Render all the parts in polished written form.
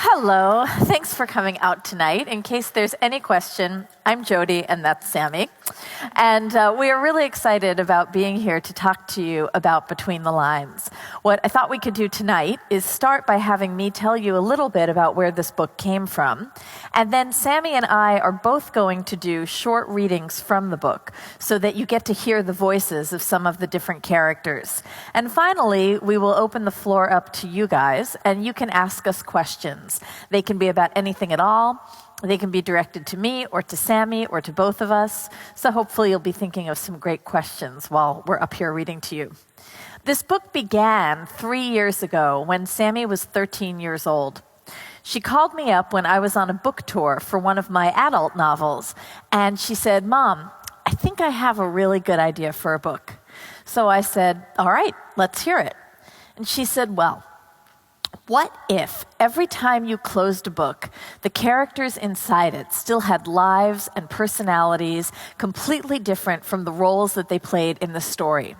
Hello, thanks for coming out tonight. In case there's any question, I'm Jodi and that's Sammy. And we are really excited about being here to talk to you about Between the Lines. What I thought we could do tonight is start by having me tell you a little bit about where this book came from. And then Sammy and I are both going to do short readings from the book so that you get to hear the voices of some of the different characters. And finally, we will open the floor up to you guys and you can ask us questions. They can be about anything at all. They can be directed to me or to Sammy or to both of us. So hopefully you'll be thinking of some great questions while we're up here reading to you. This book began 3 years ago when Sammy was 13 years old. She called me up when I was on a book tour for one of my adult novels, and she said, "Mom, I think I have a really good idea for a book." So I said, "All right, let's hear it." And she said, "Well, what if every time you closed a book, the characters inside it still had lives and personalities completely different from the roles that they played in the story?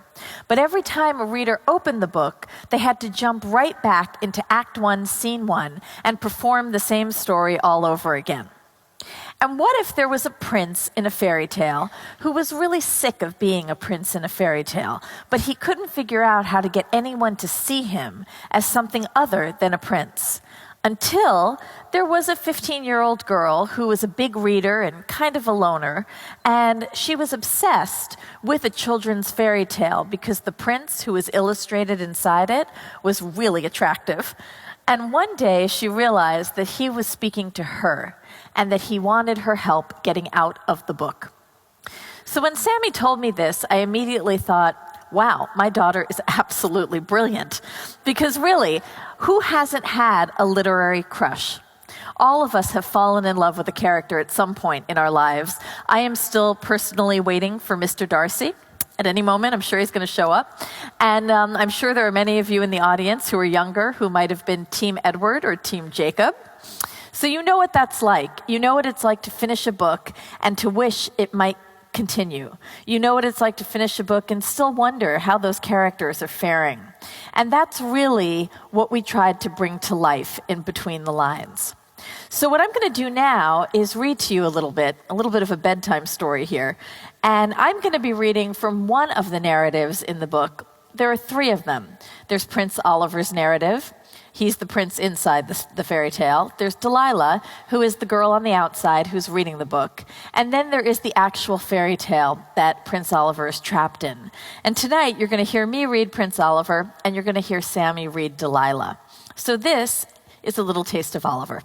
But every time a reader opened the book, they had to jump right back into Act 1, Scene 1, and perform the same story all over again. And what if there was a prince in a fairy tale who was really sick of being a prince in a fairy tale, but he couldn't figure out how to get anyone to see him as something other than a prince? Until there was a 15-year-old girl who was a big reader and kind of a loner, and she was obsessed with a children's fairy tale because the prince who was illustrated inside it was really attractive. And one day she realized that he was speaking to her and that he wanted her help getting out of the book. So when Sammy told me this, I immediately thought, wow, my daughter is absolutely brilliant. Because really, who hasn't had a literary crush? All of us have fallen in love with a character at some point in our lives. I am still personally waiting for Mr. Darcy. At any moment, I'm sure he's going to show up. And I'm sure there are many of you in the audience who are younger who might have been Team Edward or Team Jacob. So you know what that's like. You know what it's like to finish a book and to wish it might continue. You know what it's like to finish a book and still wonder how those characters are faring. And that's really what we tried to bring to life in Between the Lines. So what I'm going to do now is read to you a little bit of a bedtime story here. And I'm going to be reading from one of the narratives in the book. There are 3 of them. There's Prince Oliver's narrative. He's the prince inside the fairy tale. There's Delilah, who is the girl on the outside who's reading the book. And then there is the actual fairy tale that Prince Oliver is trapped in. And tonight you're going to hear me read Prince Oliver, and you're going to hear Sammy read Delilah. So this is a little taste of Oliver.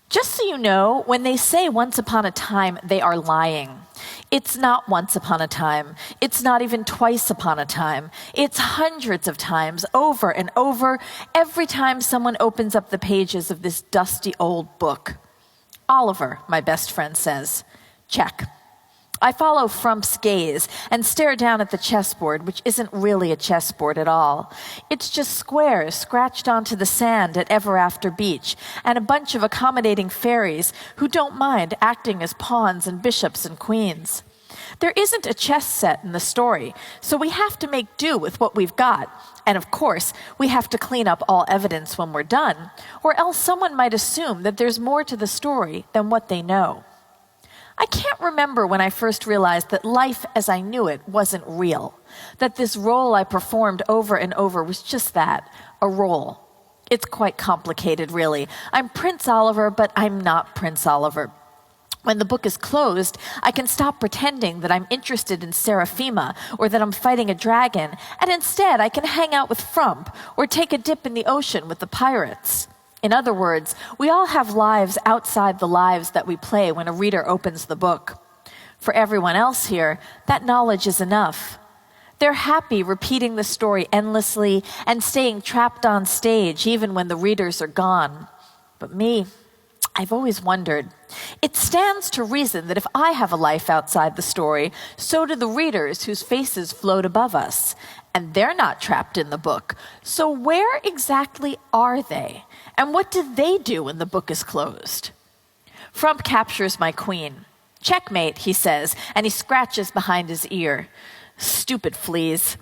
Just so you know, when they say once upon a time, they are lying. It's not once upon a time. It's not even twice upon a time. It's hundreds of times, over and over, every time someone opens up the pages of this dusty old book. Oliver, my best friend says. Check. I follow Frump's gaze and stare down at the chessboard, which isn't really a chessboard at all. It's just squares scratched onto the sand at Ever After Beach, and a bunch of accommodating fairies who don't mind acting as pawns and bishops and queens. There isn't a chess set in the story, so we have to make do with what we've got. And of course, we have to clean up all evidence when we're done, or else someone might assume that there's more to the story than what they know. I can't remember when I first realized that life as I knew it wasn't real, that this role I performed over and over was just that, a role. It's quite complicated, really. I'm Prince Oliver, but I'm not Prince Oliver. When the book is closed, I can stop pretending that I'm interested in Seraphima or that I'm fighting a dragon, and instead I can hang out with Frump or take a dip in the ocean with the pirates. In other words, we all have lives outside the lives that we play when a reader opens the book. For everyone else here, that knowledge is enough. They're happy repeating the story endlessly and staying trapped on stage even when the readers are gone. But me, I've always wondered. It stands to reason that if I have a life outside the story, so do the readers whose faces float above us. And they're not trapped in the book. So where exactly are they? And what do they do when the book is closed? Frump captures my queen. Checkmate, he says, and he scratches behind his ear. Stupid fleas.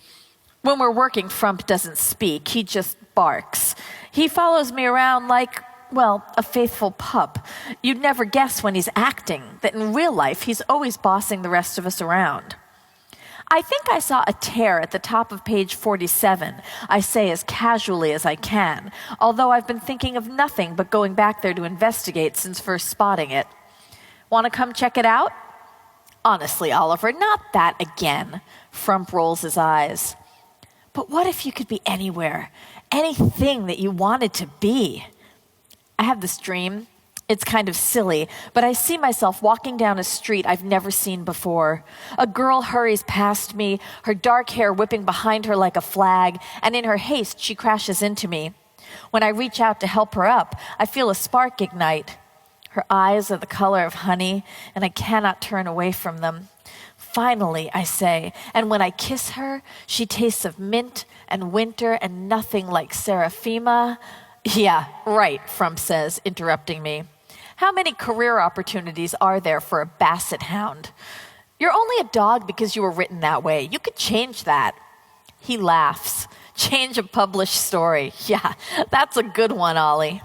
When we're working, Frump doesn't speak. He just barks. He follows me around like, well, a faithful pup. You'd never guess when he's acting that in real life he's always bossing the rest of us around. I think I saw a tear at the top of page 47, I say as casually as I can, although I've been thinking of nothing but going back there to investigate since first spotting it. Want to come check it out? Honestly, Oliver, not that again. Frump rolls his eyes. But what if you could be anywhere, anything that you wanted to be? I have this dream. It's kind of silly, but I see myself walking down a street I've never seen before. A girl hurries past me, her dark hair whipping behind her like a flag, and in her haste, she crashes into me. When I reach out to help her up, I feel a spark ignite. Her eyes are the color of honey, and I cannot turn away from them. Finally, I say, and when I kiss her, she tastes of mint and winter and nothing like Seraphima. Yeah, right, Frump says, interrupting me. How many career opportunities are there for a basset hound? You're only a dog because you were written that way. You could change that. He laughs. Change a published story. Yeah, that's a good one, Ollie.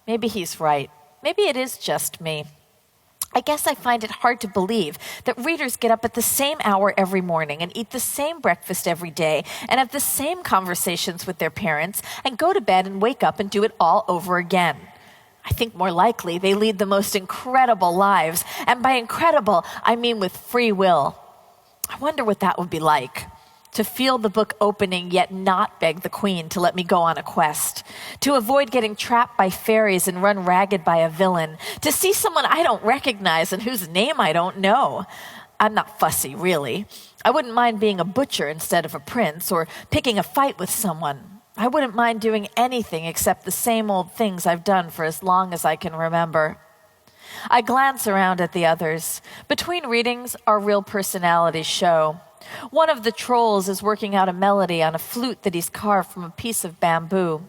Maybe he's right. Maybe it is just me. I guess I find it hard to believe that readers get up at the same hour every morning and eat the same breakfast every day and have the same conversations with their parents and go to bed and wake up and do it all over again. I think more likely they lead the most incredible lives, and by incredible, I mean with free will. I wonder what that would be like. To feel the book opening yet not beg the queen to let me go on a quest, to avoid getting trapped by fairies and run ragged by a villain, to see someone I don't recognize and whose name I don't know. I'm not fussy, really. I wouldn't mind being a butcher instead of a prince, or picking a fight with someone. I wouldn't mind doing anything except the same old things I've done for as long as I can remember. I glance around at the others. Between readings, our real personalities show. One of the trolls is working out a melody on a flute that he's carved from a piece of bamboo.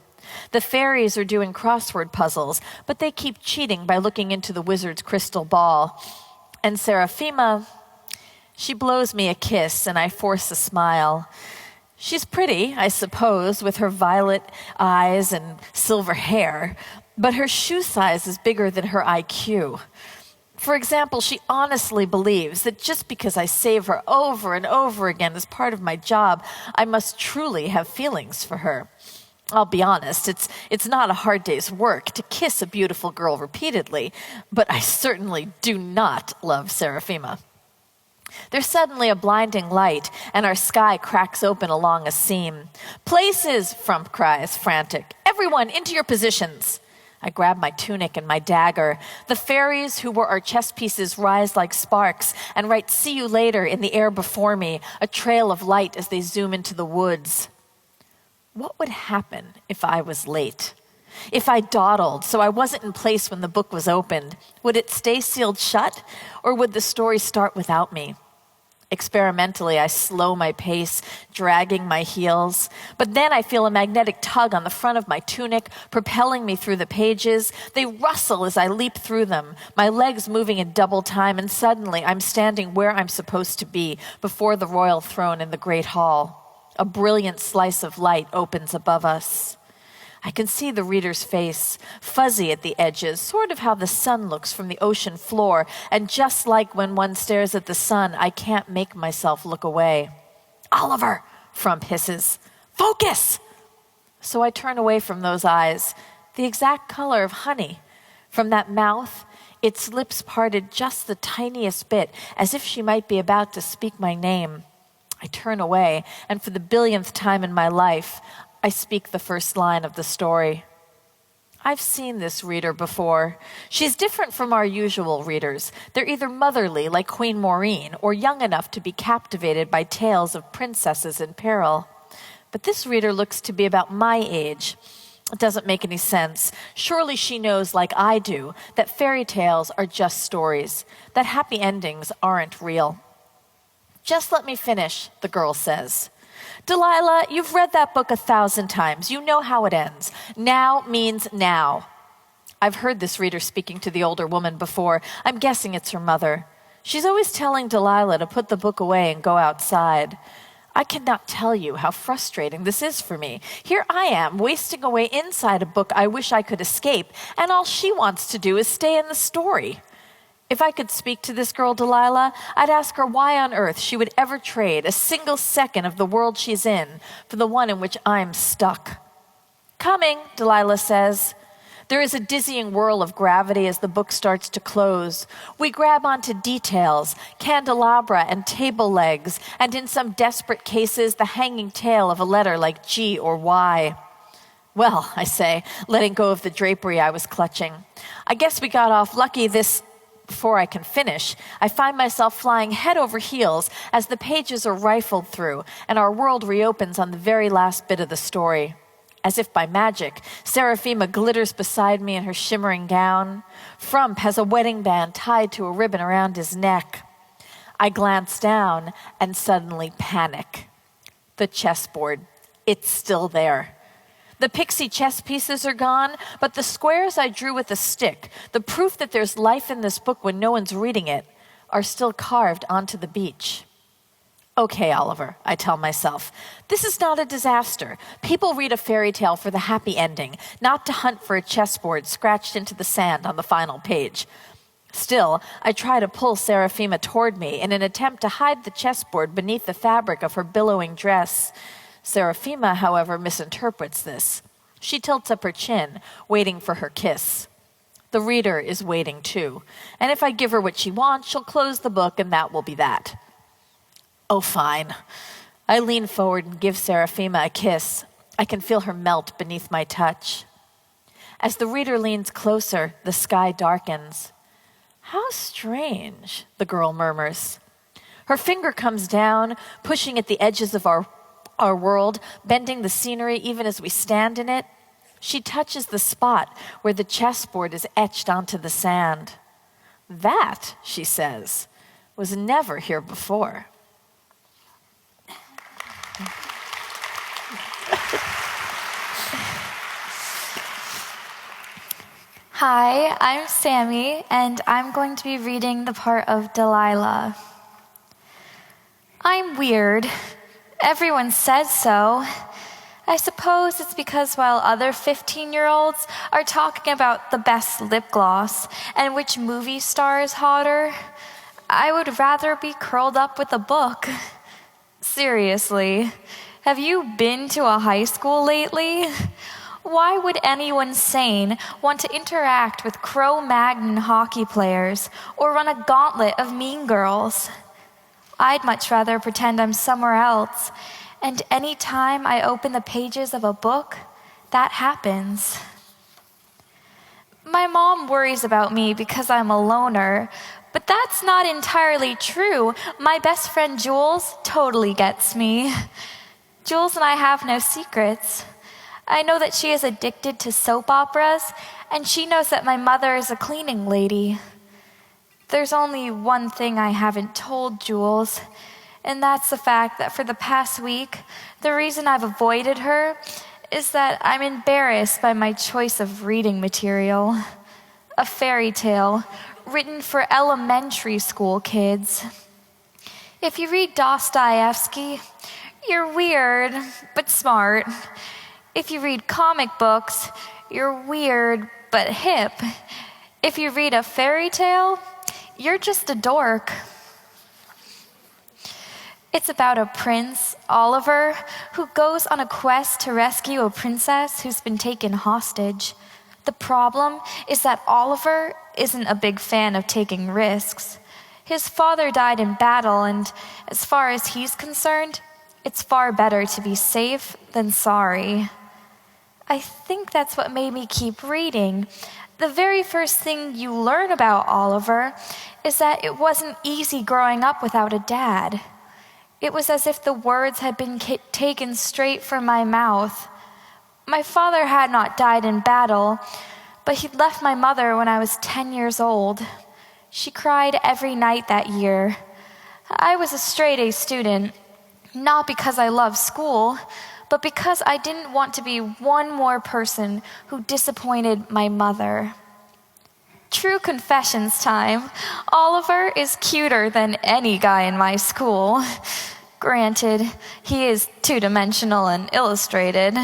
The fairies are doing crossword puzzles, but they keep cheating by looking into the wizard's crystal ball. And Seraphima, she blows me a kiss, and I force a smile. She's pretty, I suppose, with her violet eyes and silver hair, but her shoe size is bigger than her IQ. For example, she honestly believes that just because I save her over and over again as part of my job, I must truly have feelings for her. I'll be honest, it's not a hard day's work to kiss a beautiful girl repeatedly, but I certainly do not love Seraphima. There's suddenly a blinding light, and our sky cracks open along a seam. Places, Frump cries, frantic. Everyone, into your positions. I grab my tunic and my dagger. The fairies who were our chess pieces rise like sparks and write "see you later" in the air before me, a trail of light as they zoom into the woods. What would happen if I was late? If I dawdled so I wasn't in place when the book was opened, would it stay sealed shut, or would the story start without me? Experimentally, I slow my pace, dragging my heels. But then I feel a magnetic tug on the front of my tunic, propelling me through the pages. They rustle as I leap through them, my legs moving in double time, and suddenly I'm standing where I'm supposed to be, before the royal throne in the great hall. A brilliant slice of light opens above us. I can see the reader's face, fuzzy at the edges, sort of how the sun looks from the ocean floor, and just like when one stares at the sun, I can't make myself look away. "Oliver," Frump hisses, "focus!" So I turn away from those eyes, the exact color of honey. From that mouth, its lips parted just the tiniest bit, as if she might be about to speak my name. I turn away, and for the billionth time in my life, I speak the first line of the story. I've seen this reader before. She's different from our usual readers. They're either motherly, like Queen Maureen, or young enough to be captivated by tales of princesses in peril. But this reader looks to be about my age. It doesn't make any sense. Surely she knows, like I do, that fairy tales are just stories, that happy endings aren't real. "Just let me finish," the girl says. "Delilah, you've read that book 1,000 times. You know how it ends. Now means now." I've heard this reader speaking to the older woman before. I'm guessing it's her mother. She's always telling Delilah to put the book away and go outside. I cannot tell you how frustrating this is for me. Here I am, wasting away inside a book I wish I could escape, and all she wants to do is stay in the story. If I could speak to this girl, Delilah, I'd ask her why on earth she would ever trade a single second of the world she's in for the one in which I'm stuck. Coming, Delilah says. There is a dizzying whirl of gravity as the book starts to close. We grab onto details, candelabra and table legs, and in some desperate cases, the hanging tail of a letter like G or Y. Well, I say, letting go of the drapery I was clutching. I guess we got off lucky before I can finish. I find myself flying head over heels as the pages are rifled through and our world reopens on the very last bit of the story. As if by magic, Seraphima glitters beside me in her shimmering gown. Frump has a wedding band tied to a ribbon around his neck. I glance down and suddenly panic. The chessboard, it's still there. The pixie chess pieces are gone, but the squares I drew with a stick, the proof that there's life in this book when no one's reading it, are still carved onto the beach. Okay, Oliver, I tell myself, this is not a disaster. People read a fairy tale for the happy ending, not to hunt for a chessboard scratched into the sand on the final page. Still, I try to pull Seraphima toward me in an attempt to hide the chessboard beneath the fabric of her billowing dress. Seraphima, however, misinterprets this. She tilts up her chin, waiting for her kiss. The reader is waiting too, and if I give her what she wants, she'll close the book and that will be that. Oh, fine. I lean forward and give Seraphima a kiss. I can feel her melt beneath my touch. As the reader leans closer, the sky darkens. How strange, the girl murmurs. Her finger comes down, pushing at the edges of our world, bending the scenery even as we stand in it. She touches the spot where the chessboard is etched onto the sand. That, she says, was never here before. Hi, I'm Sammy, and I'm going to be reading the part of Delilah. I'm weird. Everyone says so. I suppose it's because while other 15-year-olds are talking about the best lip gloss and which movie star is hotter, I would rather be curled up with a book. Seriously, have you been to a high school lately? Why would anyone sane want to interact with Cro-Magnon hockey players or run a gauntlet of mean girls? I'd much rather pretend I'm somewhere else, and any time I open the pages of a book, that happens. My mom worries about me because I'm a loner, but that's not entirely true. My best friend Jules totally gets me. Jules and I have no secrets. I know that she is addicted to soap operas, and she knows that my mother is a cleaning lady. There's only one thing I haven't told Jules, and that's the fact that for the past week, the reason I've avoided her is that I'm embarrassed by my choice of reading material. A fairy tale written for elementary school kids. If you read Dostoevsky, you're weird, but smart. If you read comic books, you're weird, but hip. If you read a fairy tale, you're just a dork. It's about a prince, Oliver, who goes on a quest to rescue a princess who's been taken hostage. The problem is that Oliver isn't a big fan of taking risks. His father died in battle, and as far as he's concerned, it's far better to be safe than sorry. I think that's what made me keep reading. The very first thing you learn about Oliver is that it wasn't easy growing up without a dad. It was as if the words had been taken straight from my mouth. My father had not died in battle, but he'd left my mother when I was 10 years old. She cried every night that year. I was a straight-A student, not because I loved school, but because I didn't want to be one more person who disappointed my mother. True confessions time. Oliver is cuter than any guy in my school. Granted, he is two-dimensional and illustrated.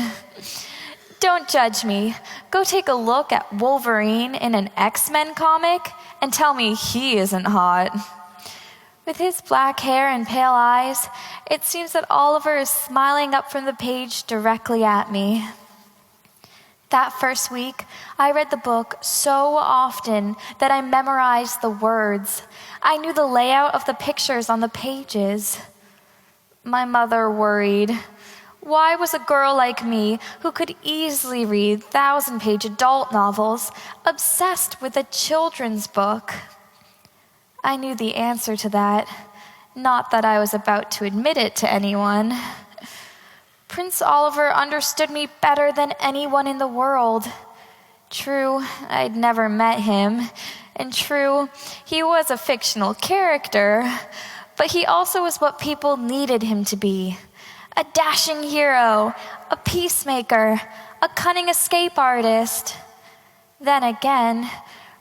Don't judge me. Go take a look at Wolverine in an X-Men comic and tell me he isn't hot. With his black hair and pale eyes, it seems that Oliver is smiling up from the page directly at me. That first week, I read the book so often that I memorized the words. I knew the layout of the pictures on the pages. My mother worried. Why was a girl like me, who could easily read 1,000-page adult novels, obsessed with a children's book? I knew the answer to that, not that I was about to admit it to anyone. Prince Oliver understood me better than anyone in the world. True, I'd never met him, and true, he was a fictional character, but he also was what people needed him to be. A dashing hero, a peacemaker, a cunning escape artist. Then again,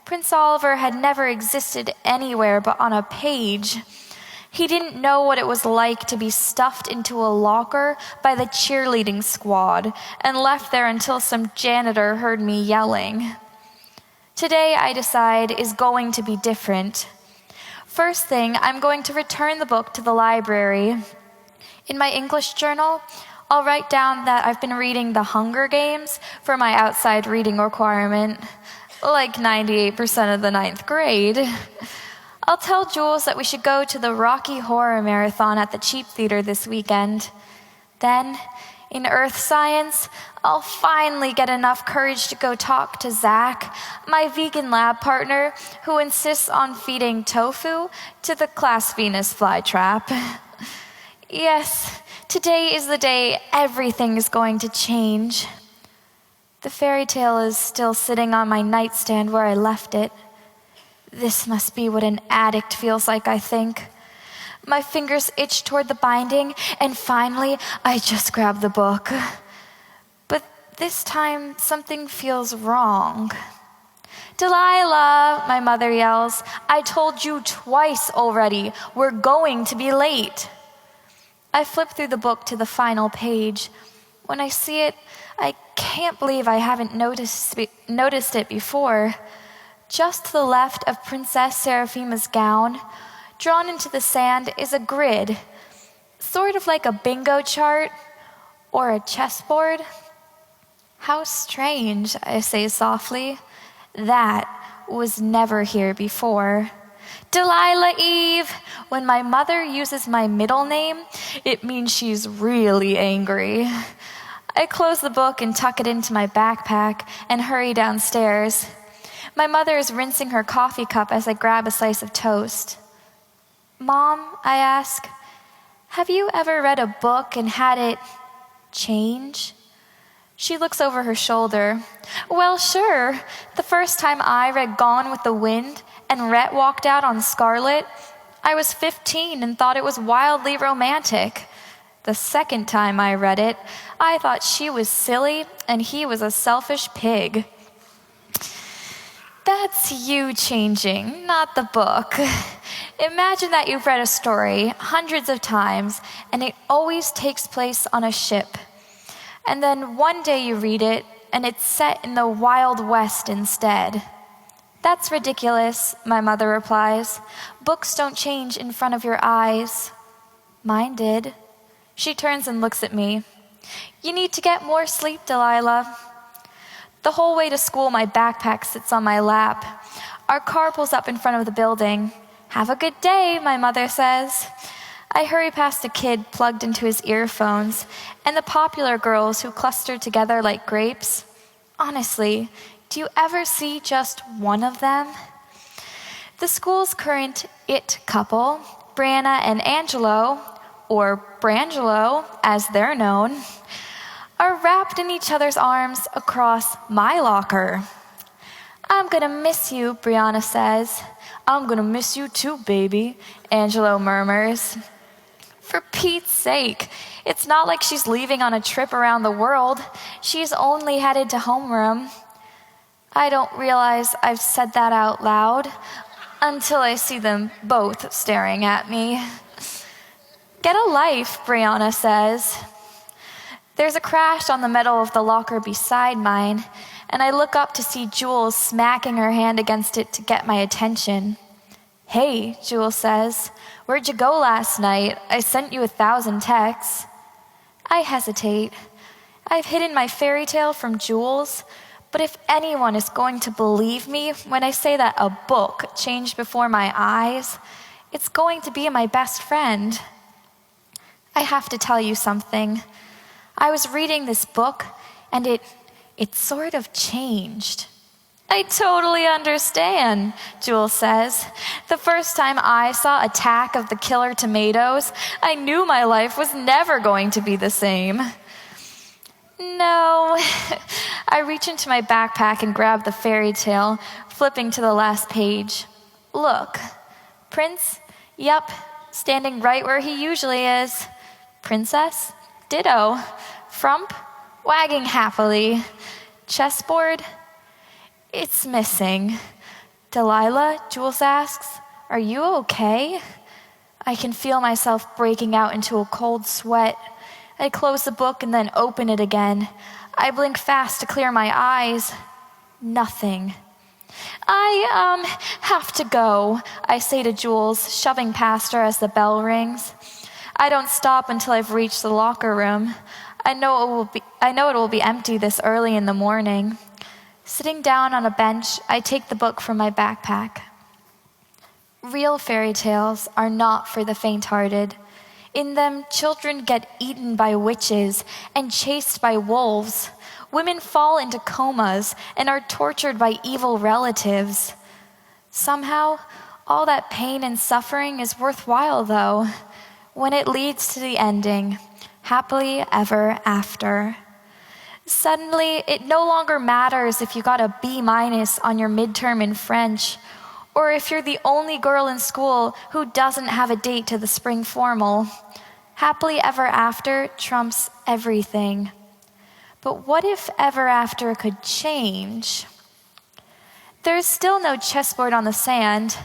Prince Oliver had never existed anywhere but on a page. He didn't know what it was like to be stuffed into a locker by the cheerleading squad and left there until some janitor heard me yelling. Today, I decide, is going to be different. First thing, I'm going to return the book to the library. In my English journal, I'll write down that I've been reading The Hunger Games for my outside reading requirement, like 98% of the 9th grade. I'll tell Jules that we should go to the Rocky Horror Marathon at the Cheap Theater this weekend. Then, in earth science, I'll finally get enough courage to go talk to Zach, my vegan lab partner, who insists on feeding tofu to the class Venus flytrap. Yes, today is the day everything is going to change. The fairy tale is still sitting on my nightstand where I left it. This must be what an addict feels like, I think. My fingers itch toward the binding, and finally, I just grab the book. But this time, something feels wrong. Delilah, my mother yells, I told you twice already, we're going to be late. I flip through the book to the final page. When I see it, I can't believe I haven't noticed it before. Just to the left of Princess Seraphima's gown, drawn into the sand, is a grid, sort of like a bingo chart or a chessboard. How strange, I say softly. That was never here before. Delilah Eve. When my mother uses my middle name, it means she's really angry. I close the book and tuck it into my backpack and hurry downstairs. My mother is rinsing her coffee cup as I grab a slice of toast. Mom, I ask, have you ever read a book and had it change? She looks over her shoulder. Well, sure. The first time I read Gone with the Wind and Rhett walked out on Scarlet, I was 15 and thought it was wildly romantic. The second time I read it, I thought she was silly and he was a selfish pig. That's you changing, not the book. Imagine that you've read a story hundreds of times and it always takes place on a ship. And then one day you read it and it's set in the Wild West instead. That's ridiculous, my mother replies. Books don't change in front of your eyes. Mine did. She turns and looks at me. You need to get more sleep, Delilah. The whole way to school, my backpack sits on my lap. Our car pulls up in front of the building. Have a good day, my mother says. I hurry past a kid plugged into his earphones and the popular girls who cluster together like grapes. Honestly, do you ever see just one of them? The school's current it couple, Brianna and Angelo, or Brangelo as they're known, are wrapped in each other's arms across my locker. I'm gonna miss you, Brianna says. I'm gonna miss you too, baby, Angelo murmurs. For Pete's sake, it's not like she's leaving on a trip around the world. She's only headed to homeroom. I don't realize I've said that out loud until I see them both staring at me. Get a life, Brianna says. There's a crash on the metal of the locker beside mine, and I look up to see Jules smacking her hand against it to get my attention. Hey, Jules says, where'd you go last night? I sent you 1,000 texts. I hesitate. I've hidden my fairy tale from Jules, but if anyone is going to believe me when I say that a book changed before my eyes, it's going to be my best friend. I have to tell you something. I was reading this book, and it sort of changed. I totally understand, Jules says. The first time I saw Attack of the Killer Tomatoes, I knew my life was never going to be the same. No. I reach into my backpack and grab the fairy tale, flipping to the last page. Look, Prince, yep, standing right where he usually is. Princess, ditto. Frump, wagging happily. Chessboard, it's missing. Delilah, Jules asks, are you okay? I can feel myself breaking out into a cold sweat. I close the book and then open it again. I blink fast to clear my eyes. Nothing. I have to go, I say to Jules, shoving past her as the bell rings. I don't stop until I've reached the locker room. I know it will be empty this early in the morning. Sitting down on a bench, I take the book from my backpack. Real fairy tales are not for the faint-hearted. In them, children get eaten by witches and chased by wolves. Women fall into comas and are tortured by evil relatives. Somehow, all that pain and suffering is worthwhile, though, when it leads to the ending, happily ever after. Suddenly, it no longer matters if you got a B- on your midterm in French, or if you're the only girl in school who doesn't have a date to the spring formal. Happily ever after trumps everything. But what if ever after could change? There's still no chessboard on the sand.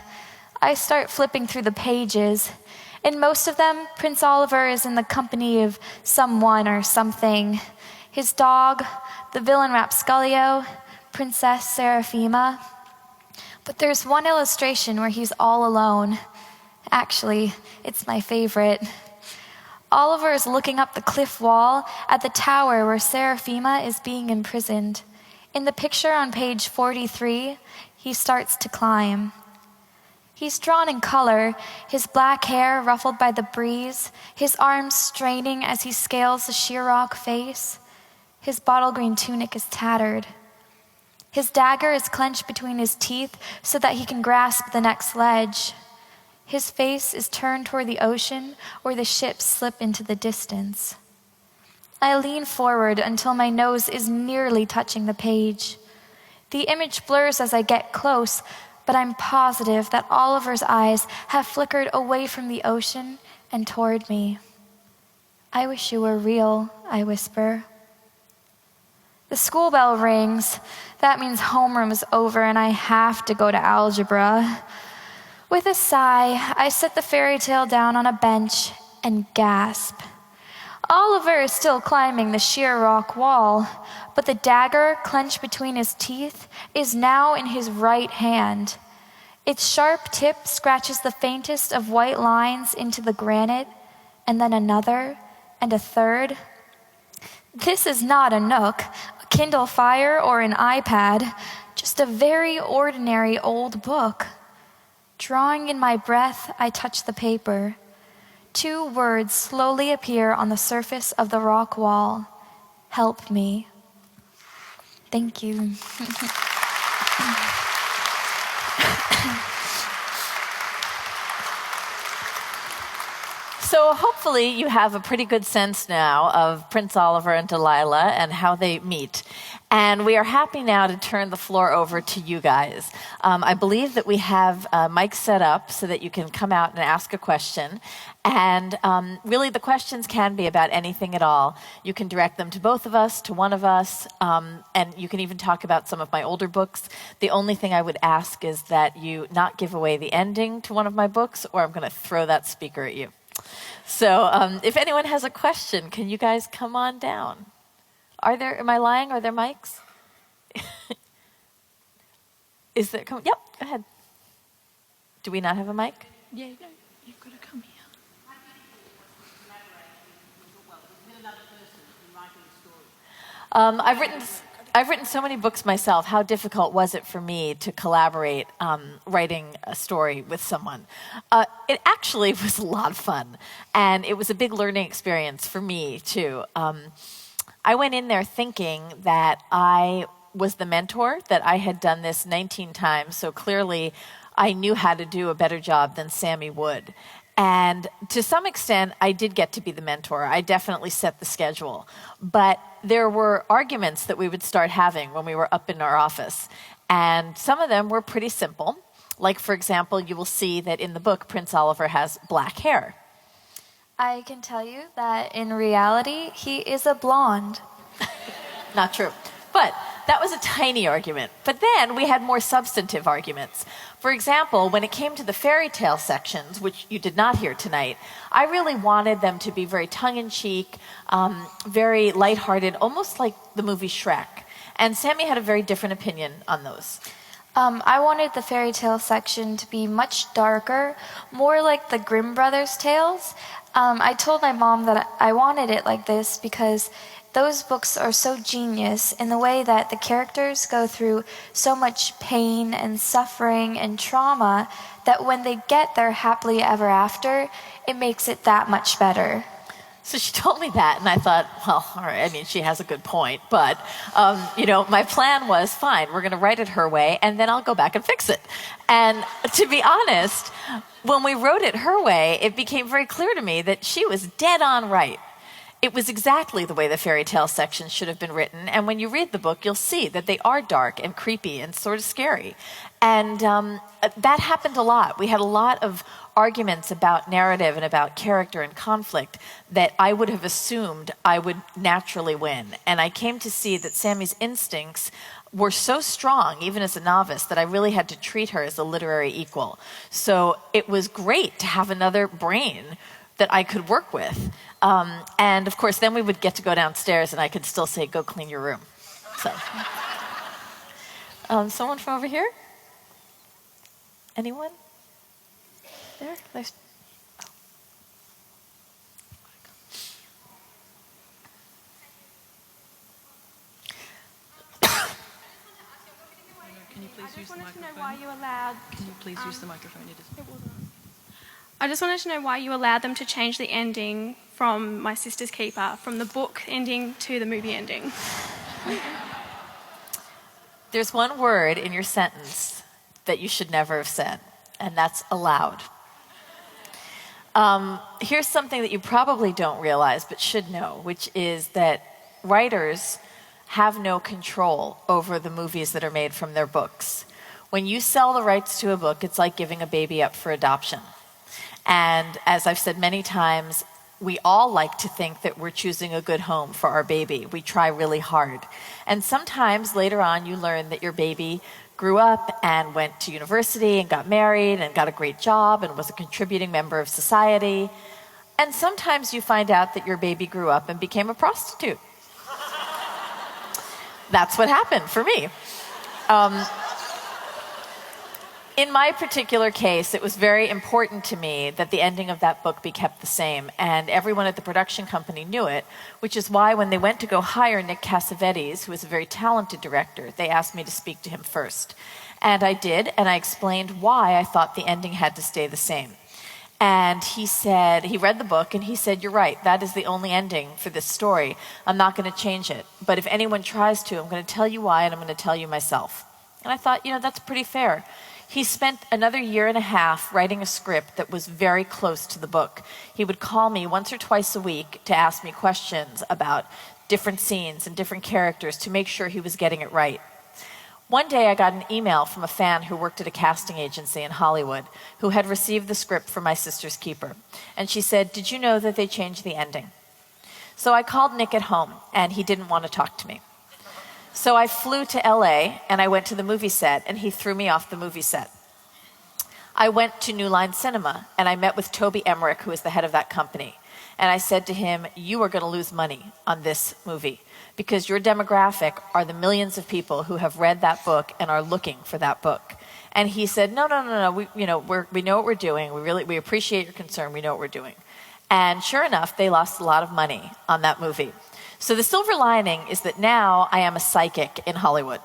I start flipping through the pages. In most of them, Prince Oliver is in the company of someone or something. His dog, the villain Rapscalio, Princess Seraphima. But there's one illustration where he's all alone. Actually, it's my favorite. Oliver is looking up the cliff wall at the tower where Seraphima is being imprisoned. In the picture on page 43, he starts to climb. He's drawn in color, his black hair ruffled by the breeze, his arms straining as he scales the sheer rock face. His bottle green tunic is tattered. His dagger is clenched between his teeth so that he can grasp the next ledge. His face is turned toward the ocean where the ships slip into the distance. I lean forward until my nose is nearly touching the page. The image blurs as I get close, but I'm positive that Oliver's eyes have flickered away from the ocean and toward me. I wish you were real, I whisper. The school bell rings. That means homeroom is over and I have to go to algebra. With a sigh, I set the fairy tale down on a bench and gasp. Oliver is still climbing the sheer rock wall, but the dagger clenched between his teeth is now in his right hand. Its sharp tip scratches the faintest of white lines into the granite, and then another, and a third. This is not a Nook, a Kindle Fire, or an iPad, just a very ordinary old book. Drawing in my breath, I touch the paper. 2 words slowly appear on the surface of the rock wall. Help me. Thank you. So hopefully you have a pretty good sense now of Prince Oliver and Delilah and how they meet. And we are happy now to turn the floor over to you guys. I believe that we have mics set up so that you can come out and ask a question. And really the questions can be about anything at all. You can direct them to both of us, to one of us, and you can even talk about some of my older books. The only thing I would ask is that you not give away the ending to one of my books, or I'm going to throw that speaker at you. So if anyone has a question, can you guys come on down? Am I lying? Are there mics? Is there, yep, go ahead. Do we not have a mic? Yeah, you've got to come here. I've written so many books myself. How difficult was it for me to collaborate writing a story with someone? It actually was a lot of fun, and it was a big learning experience for me, too. I went in there thinking that I was the mentor, that I had done this 19 times, so clearly I knew how to do a better job than Sammy would. And to some extent, I did get to be the mentor. I definitely set the schedule. But there were arguments that we would start having when we were up in our office. And some of them were pretty simple. Like, for example, you will see that in the book, Prince Oliver has black hair. I can tell you that in reality, he is a blonde. Not true. But that was a tiny argument. But then we had more substantive arguments. For example, when it came to the fairy tale sections, which you did not hear tonight, I really wanted them to be very tongue-in-cheek, very lighthearted, almost like the movie Shrek. And Sammy had a very different opinion on those. I wanted the fairy tale section to be much darker, more like the Grimm brothers' tales. I told my mom that I wanted it like this because those books are so genius in the way that the characters go through so much pain and suffering and trauma that when they get their happily ever after, it makes it that much better. So she told me that, and I thought, well, all right, I mean, she has a good point. But, my plan was, fine, we're going to write it her way, and then I'll go back and fix it. And to be honest, when we wrote it her way, it became very clear to me that she was dead on right. It was exactly the way the fairy tale section should have been written. And when you read the book, you'll see that they are dark and creepy and sort of scary. And that happened a lot. We had a lot of arguments about narrative and about character and conflict that I would have assumed I would naturally win. And I came to see that Sammy's instincts were so strong, even as a novice, that I really had to treat her as a literary equal. So it was great to have another brain that I could work with. And of course, then we would get to go downstairs and I could still say, go clean your room. So, someone from over here? Anyone? There's. Can you please use the microphone? Can you please use the microphone? I just wanted to know why you allowed them to change the ending from My Sister's Keeper, from the book ending to the movie ending. There's one word in your sentence that you should never have said, and that's allowed. Here's something that you probably don't realize but should know, which is that writers have no control over the movies that are made from their books. When you sell the rights to a book, it's like giving a baby up for adoption. And as I've said many times, we all like to think that we're choosing a good home for our baby. We try really hard. And sometimes later on you learn that your baby grew up and went to university and got married and got a great job and was a contributing member of society. And sometimes you find out that your baby grew up and became a prostitute. That's what happened for me. In my particular case, it was very important to me that the ending of that book be kept the same, and everyone at the production company knew it, which is why when they went to go hire Nick Cassavetes, who is a very talented director, they asked me to speak to him first. And I did, and I explained why I thought the ending had to stay the same. And he read the book, and he said, you're right, that is the only ending for this story. I'm not going to change it. But if anyone tries to, I'm going to tell you why, and I'm going to tell you myself. And I thought, that's pretty fair. He spent another year and a half writing a script that was very close to the book. He would call me once or twice a week to ask me questions about different scenes and different characters to make sure he was getting it right. One day I got an email from a fan who worked at a casting agency in Hollywood who had received the script for My Sister's Keeper. And she said, did you know that they changed the ending? So I called Nick at home, and he didn't want to talk to me. So I flew to LA and I went to the movie set, and he threw me off the movie set. I went to New Line Cinema and I met with Toby Emmerich, who is the head of that company. And I said to him, you are going to lose money on this movie because your demographic are the millions of people who have read that book and are looking for that book. And he said, no, we know what we're doing. We appreciate your concern. We know what we're doing. And sure enough, they lost a lot of money on that movie. So the silver lining is that now I am a psychic in Hollywood,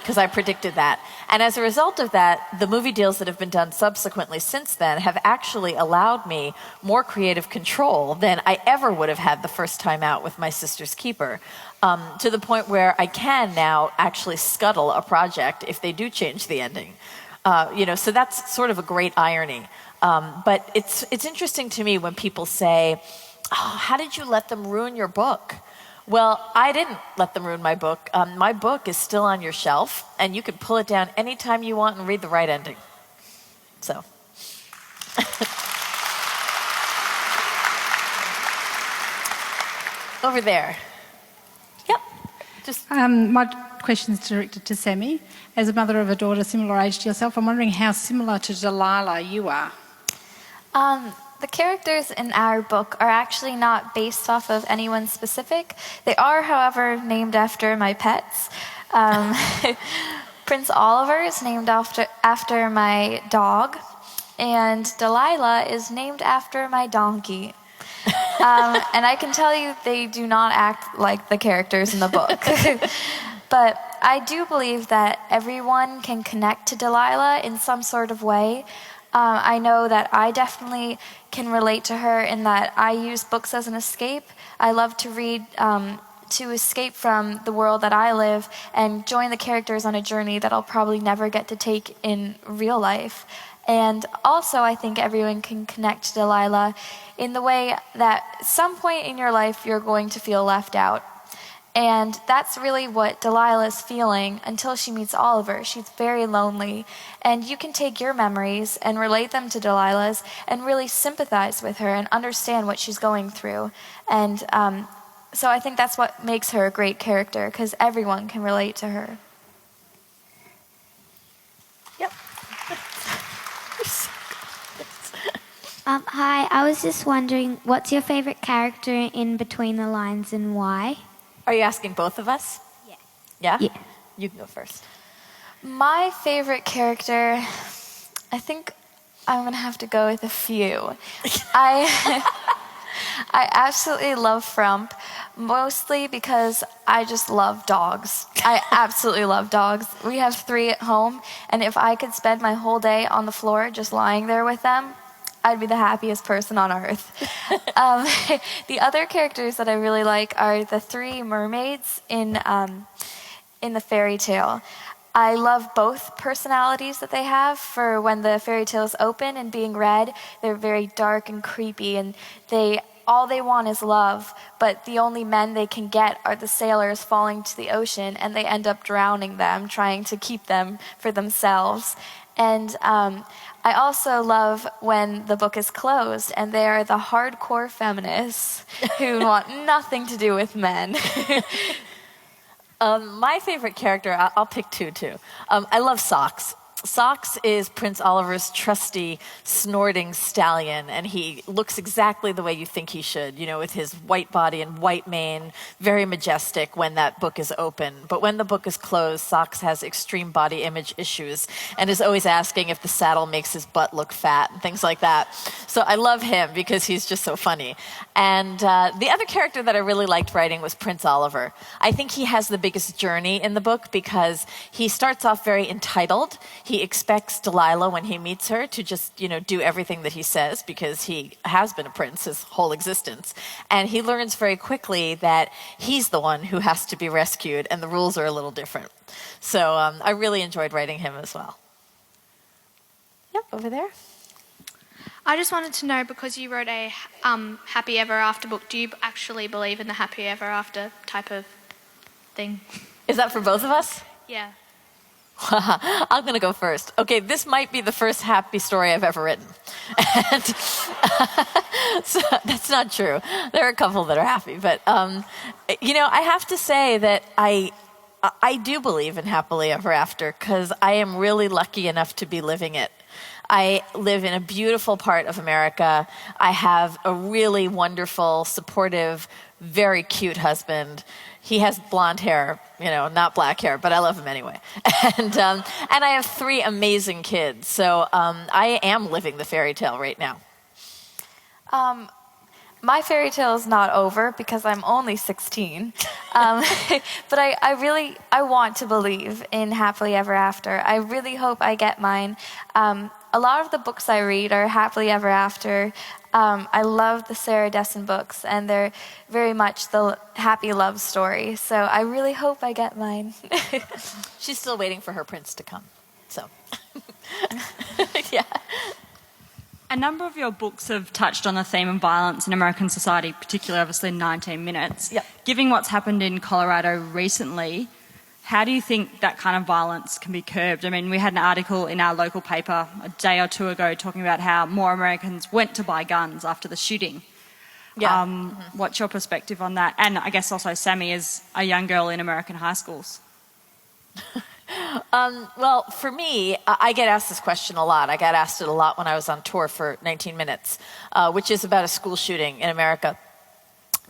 because I predicted that. And as a result of that, the movie deals that have been done subsequently since then have actually allowed me more creative control than I ever would have had the first time out with My Sister's Keeper, to the point where I can now actually scuttle a project if they do change the ending. So that's sort of a great irony. But it's interesting to me when people say, oh, how did you let them ruin your book? Well, I didn't let them ruin my book. My book is still on your shelf, and you can pull it down anytime you want and read the right ending. So. Over there. Yep. My question is directed to Sammy. As a mother of a daughter similar age to yourself, I'm wondering how similar to Delilah you are. The characters in our book are actually not based off of anyone specific. They are, however, named after my pets. Prince Oliver is named after my dog, and Delilah is named after my donkey. And I can tell you they do not act like the characters in the book. But I do believe that everyone can connect to Delilah in some sort of way. I know that I definitely can relate to her in that I use books as an escape. I love to read to escape from the world that I live and join the characters on a journey that I'll probably never get to take in real life. And also I think everyone can connect to Delilah in the way that at some point in your life you're going to feel left out. And that's really what Delilah is feeling until she meets Oliver. She's very lonely. And you can take your memories and relate them to Delilah's and really sympathize with her and understand what she's going through. And so I think that's what makes her a great character, because everyone can relate to her. Yep. Hi, I was just wondering, what's your favorite character in Between the Lines and why? Are you asking both of us? Yeah. Yeah? Yeah. You can go first. My favorite character, I think I'm going to have to go with a few. I absolutely love Frump, mostly because I just love dogs. I absolutely love dogs. We have 3 at home, and if I could spend my whole day on the floor just lying there with them, I'd be the happiest person on earth. The other characters that I really like are the 3 mermaids in the fairy tale. I love both personalities that they have. For when the fairy tale is open and being read, they're very dark and creepy, and all they want is love, but the only men they can get are the sailors falling to the ocean, and they end up drowning them, trying to keep them for themselves. And I also love when the book is closed and they are the hardcore feminists who want nothing to do with men. My favorite character, I'll pick 2 too. I love Socks. Socks is Prince Oliver's trusty, snorting stallion, and he looks exactly the way you think he should, with his white body and white mane, very majestic when that book is open. But when the book is closed, Socks has extreme body image issues and is always asking if the saddle makes his butt look fat and things like that. So I love him because he's just so funny. And the other character that I really liked writing was Prince Oliver. I think he has the biggest journey in the book because he starts off very entitled. He expects Delilah, when he meets her, to just, do everything that he says because he has been a prince his whole existence. And he learns very quickly that he's the one who has to be rescued and the rules are a little different. So I really enjoyed writing him as well. Yep, over there. I just wanted to know, because you wrote a happy ever after book, do you actually believe in the happy ever after type of thing? Is that for both of us? Yeah. I'm going to go first. Okay, this might be the first happy story I've ever written. And so that's not true. There are a couple that are happy. But, I have to say that I do believe in happily ever after because I am really lucky enough to be living it. I live in a beautiful part of America. I have a really wonderful, supportive, very cute husband. He has blonde hair, not black hair, but I love him anyway. And I have 3 amazing kids. So I am living the fairy tale right now. My fairy tale is not over because I'm only 16. But I want to believe in happily ever after. I really hope I get mine. A lot of the books I read are happily ever after. I love the Sarah Dessen books, and they're very much the happy love story. So I really hope I get mine. She's still waiting for her prince to come. So, yeah. A number of your books have touched on the theme of violence in American society, particularly obviously in 19 Minutes. Yep. Given what's happened in Colorado recently, how do you think that kind of violence can be curbed? I mean, we had an article in our local paper a day or 2 ago talking about how more Americans went to buy guns after the shooting. Yeah. What's your perspective on that? And I guess also Sammy is a young girl in American high schools. Well, for me, I get asked this question a lot. I got asked it a lot when I was on tour for 19 Minutes, which is about a school shooting in America.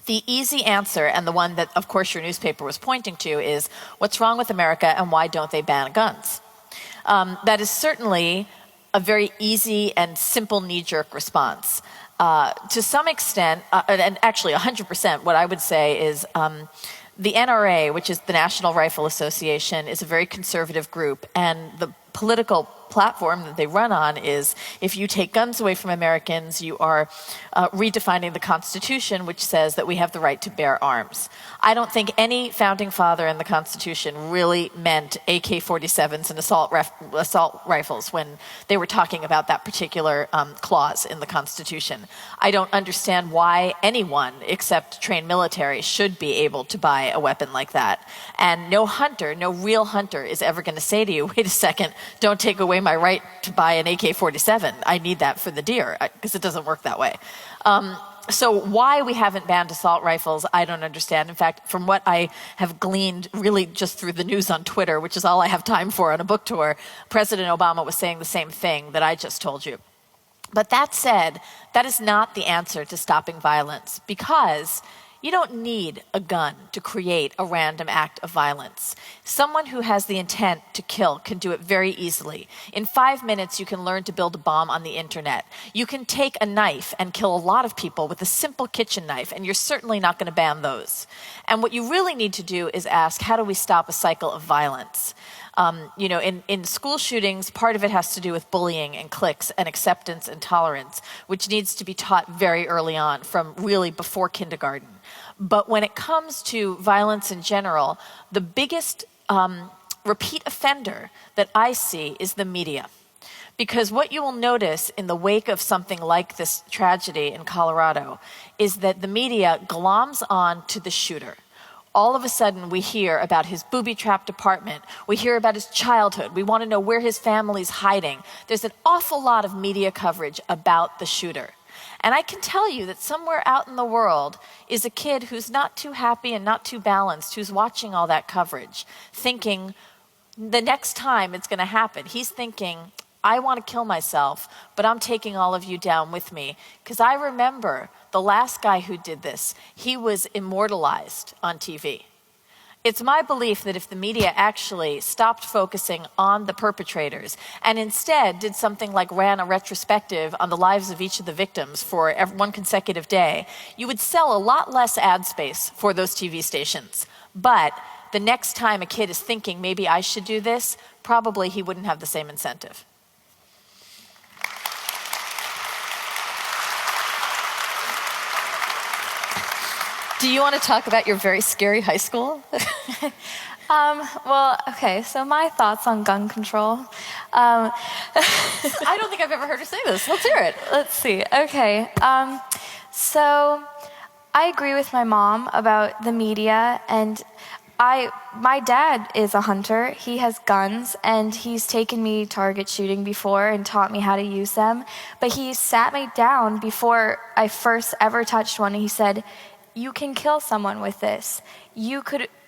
The easy answer, and the one that, of course, your newspaper was pointing to, is what's wrong with America and why don't they ban guns? That is certainly a very easy and simple knee-jerk response. To some extent, and actually 100%, what I would say is the NRA, which is the National Rifle Association, is a very conservative group, and the political platform that they run on is if you take guns away from Americans, you are redefining the Constitution, which says that we have the right to bear arms. I don't think any founding father in the Constitution really meant AK-47s and assault rifles when they were talking about that particular clause in the Constitution. I don't understand why anyone except trained military should be able to buy a weapon like that. And no hunter, no real hunter, is ever going to say to you, wait a second, don't take away my right to buy an AK-47. I need that for the deer, because it doesn't work that way. So why we haven't banned assault rifles, I don't understand. In fact, from what I have gleaned really just through the news on Twitter, which is all I have time for on a book tour, President Obama was saying the same thing that I just told you. But that said, that is not the answer to stopping violence, because you don't need a gun to create a random act of violence. Someone who has the intent to kill can do it very easily. In 5 minutes, you can learn to build a bomb on the internet. You can take a knife and kill a lot of people with a simple kitchen knife, and you're certainly not going to ban those. And what you really need to do is ask, how do we stop a cycle of violence? In school shootings, part of it has to do with bullying and cliques and acceptance and tolerance, which needs to be taught very early on, from really before kindergarten. But when it comes to violence in general, the biggest repeat offender that I see is the media. Because what you will notice in the wake of something like this tragedy in Colorado is that the media gloms on to the shooter. All of a sudden, we hear about his booby-trapped apartment. We hear about his childhood. We want to know where his family's hiding. There's an awful lot of media coverage about the shooter. And I can tell you that somewhere out in the world is a kid who's not too happy and not too balanced, who's watching all that coverage, thinking the next time it's going to happen, he's thinking, I want to kill myself, but I'm taking all of you down with me. Because I remember the last guy who did this, he was immortalized on TV. It's my belief that if the media actually stopped focusing on the perpetrators and instead did something like ran a retrospective on the lives of each of the victims for one consecutive day, you would sell a lot less ad space for those TV stations. But the next time a kid is thinking, maybe I should do this, probably he wouldn't have the same incentive. Do you want to talk about your very scary high school? Well, okay, so my thoughts on gun control. I don't think I've ever heard her say this. Let's hear it. Let's see. Okay. So I agree with my mom about the media, and my dad is a hunter. He has guns, and he's taken me target shooting before and taught me how to use them. But he sat me down before I first ever touched one, and he said, you can kill someone with this.